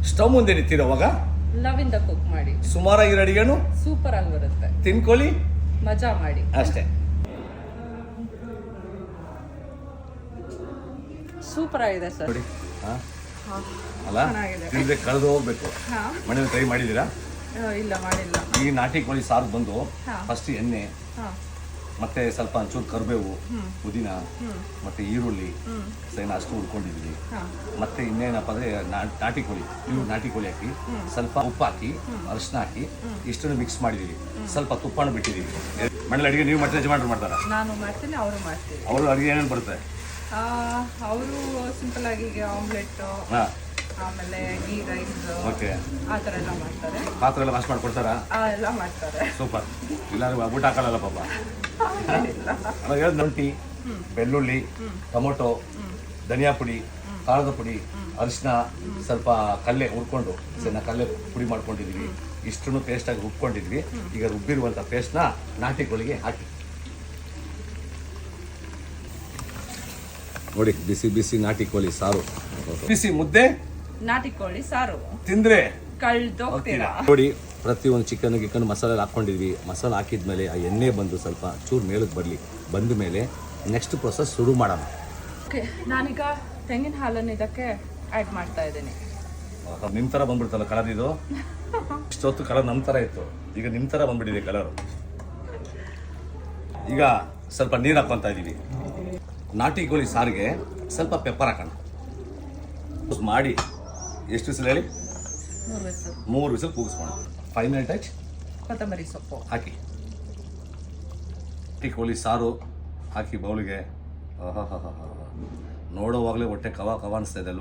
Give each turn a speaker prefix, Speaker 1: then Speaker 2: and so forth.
Speaker 1: Stove ಮುಂದೆ ನಿಂತಿರೋವಾಗ
Speaker 2: ಲವಿಂದ cook ಮಾಡಿ
Speaker 1: ಸುಮಾರಾಗಿರೋ ಅಡಿಗೆನು
Speaker 2: super ಆಗಿ ಬರುತ್ತೆ.
Speaker 1: ತಿನ್ಕೊಳ್ಳಿ,
Speaker 2: ಮಜಾ ಮಾಡಿ
Speaker 1: ಅಷ್ಟೇ.
Speaker 2: ಸೂಪರ್ ಆಗಿದೆ ಸರ್.
Speaker 1: ನೋಡಿ ಅಲ್ಲ,
Speaker 2: ಚೆನ್ನಾಗಿದೆ.
Speaker 1: ತಿಂದ್ರೆ ಕಳೆದು ಹೋಗ್ಬೇಕು. ಮನೇಲಿ ಟ್ರೈ ಮಾಡಿದ್ದೀರಾ?
Speaker 2: ಇಲ್ಲ ಮಾಡಿಲ್ಲ.
Speaker 1: ಈ ನಾಟಿ ಕೋಳಿ ಸಾರು ಬಂದು
Speaker 2: ಹಾ.
Speaker 1: ಫಸ್ಟ್ ಎಣ್ಣೆ, ಮತ್ತೆ ಸ್ವಲ್ಪ ಒಂಚೂರು ಕರಿಬೇವು, ಪುದೀನ, ಮತ್ತೆ ಈರುಳ್ಳಿ ಸೈನ ಅಷ್ಟು ಹುಡ್ಕೊಂಡಿದ್ವಿ. ಮತ್ತೆ ಇನ್ನೇನಪ್ಪ ಅಂದ್ರೆ ನಾಟಿ ಕೋಳಿ, ಇವು ನಾಟಿ ಕೋಳಿ ಹಾಕಿ ಸ್ವಲ್ಪ ಉಪ್ಪು ಹಾಕಿ ಅರಿಶಿನ ಹಾಕಿ ಇಷ್ಟನ್ನು ಮಿಕ್ಸ್ ಮಾಡಿದೀವಿ. ಸ್ವಲ್ಪ ತುಪ್ಪನ ಬಿಟ್ಟಿದೀವಿ. ಮನೇಲಿ ಅಡಿಗೆ ನೀವು ಮತ್ತೆ ಯಜಮಾನ್ರು ಮಾಡ್ತಾರ?
Speaker 2: ನಾನು ಮಾಡ್ತೀನಿ, ಅವರು ಮಾಡ್ತೀನಿ.
Speaker 1: ಅವರು ಅಡಿಗೆ ಏನೇನು ಬರುತ್ತೆ?
Speaker 2: ಅವರು ಸಿಂಪಲ್ ಆಗಿ ಆಮ್ಲೆಟ್, ಆಮೇಲೆ ಗೀ ರೈಸ್,
Speaker 1: ಓಕೆ,
Speaker 2: ಆ ಥರ ಎಲ್ಲ ಮಾಡ್ತಾರೆ.
Speaker 1: ಪಾತ್ರೆ ಎಲ್ಲ ವಾಶ್ ಮಾಡ್ಕೊಡ್ತಾರಾ?
Speaker 2: ಎಲ್ಲ ಮಾಡ್ತಾರೆ.
Speaker 1: ಸೂಪರ್. ಇಲ್ಲಾಂದ್ರೆ ಊಟ ಹಾಕಲ್ಲ ಪಾಪ. ಶುಂಠಿ, ಬೆಳ್ಳುಳ್ಳಿ, ಟೊಮೊಟೊ, ಧನಿಯಾ ಪುಡಿ, ಖಾರದ ಪುಡಿ, ಅರಿಶಿನ, ಸ್ವಲ್ಪ ಕಲ್ಲೆ ಹುರ್ಕೊಂಡು ಕಲ್ಲೆ ಪುಡಿ ಮಾಡ್ಕೊಂಡಿದ್ವಿ. ಇಷ್ಟನ್ನು ಪೇಸ್ಟಾಗಿ ರುಬ್ಕೊಂಡಿದ್ವಿ. ಈಗ ರುಬ್ಬಿರುವಂಥ ಪೇಸ್ಟ್ನ ನಾಟಿ ಕೋಳಿಗೆ ಹಾಕಿ ನೋಡಿ. ಬಿಸಿ ಬಿಸಿ ನಾಟಿ ಕೋಳಿ ಸಾರು, ಬಿಸಿ ಮುದ್ದೆ,
Speaker 2: ನಾಟಿ ಕೋಳಿ ಸಾರು
Speaker 1: ತಿಂದ್ರೆ
Speaker 2: ಕಳ್ದೋಗ್ತೀರಾ.
Speaker 1: ನೋಡಿ, ಪ್ರತಿಯೊಂದು ಚಿಕನ್ ಗಿಕನ್ ಮಸಾಲೆ ಹಾಕ್ಕೊಂಡಿದ್ವಿ. ಮಸಾಲೆ ಹಾಕಿದ್ಮೇಲೆ ಆ ಎಣ್ಣೆ ಬಂದು ಸ್ವಲ್ಪ ಚೂರು ಮೇಲಕ್ಕೆ ಬರಲಿ. ಬಂದ ಮೇಲೆ ನೆಕ್ಸ್ಟ್ ಪ್ರೊಸೆಸ್ ಶುರು ಮಾಡೋಣ.
Speaker 2: ಓಕೆ, ನಾನೀಗ ತೆಂಗಿನ ಹಾಲನ್ನು ಇದಕ್ಕೆ ಆ್ಯಡ್ ಮಾಡ್ತಾ ಇದ್ದೀನಿ.
Speaker 1: ನಿಮ್ಮ ಥರ ಬಂದ್ಬಿಡ್ತಲ್ಲ ಕಲರ್ ಇದು. ಇಷ್ಟೊತ್ತು ಕಲರ್ ನಮ್ಮ ಥರ ಇತ್ತು, ಈಗ ನಿಮ್ಮ ಥರ ಬಂದ್ಬಿಟ್ಟಿದೆ ಕಲರು. ಈಗ ಸ್ವಲ್ಪ ನೀರು ಹಾಕ್ಕೊತಾ ಇದ್ದೀವಿ. ನಾಟಿ ಕೋಳಿ ಸಾರಿಗೆ ಸ್ವಲ್ಪ ಪೆಪ್ಪರ್ ಹಾಕೋಣ ಮಾಡಿ. ಎಷ್ಟು ವಿಸಿಲ್ ಹೇಳಿ? 3 ವಿಸಿಲ್ ಕೂಗಿಸ್ಕೊಂಡು ಫೈನಲ್ ಟಚ್
Speaker 2: ಕೊತ್ತಂಬರಿ ಸೊಪ್ಪು
Speaker 1: ಹಾಕಿ. ನಾಟಿ ಕೋಳಿ ಸಾರು ಹಾಕಿ ಬೌಲಿಗೆ. ನೋಡೋವಾಗಲೇ ಹೊಟ್ಟೆ ಕವ ಕವ ಅನಿಸ್ತಾ ಇದೆ ಅಲ್ವಾ?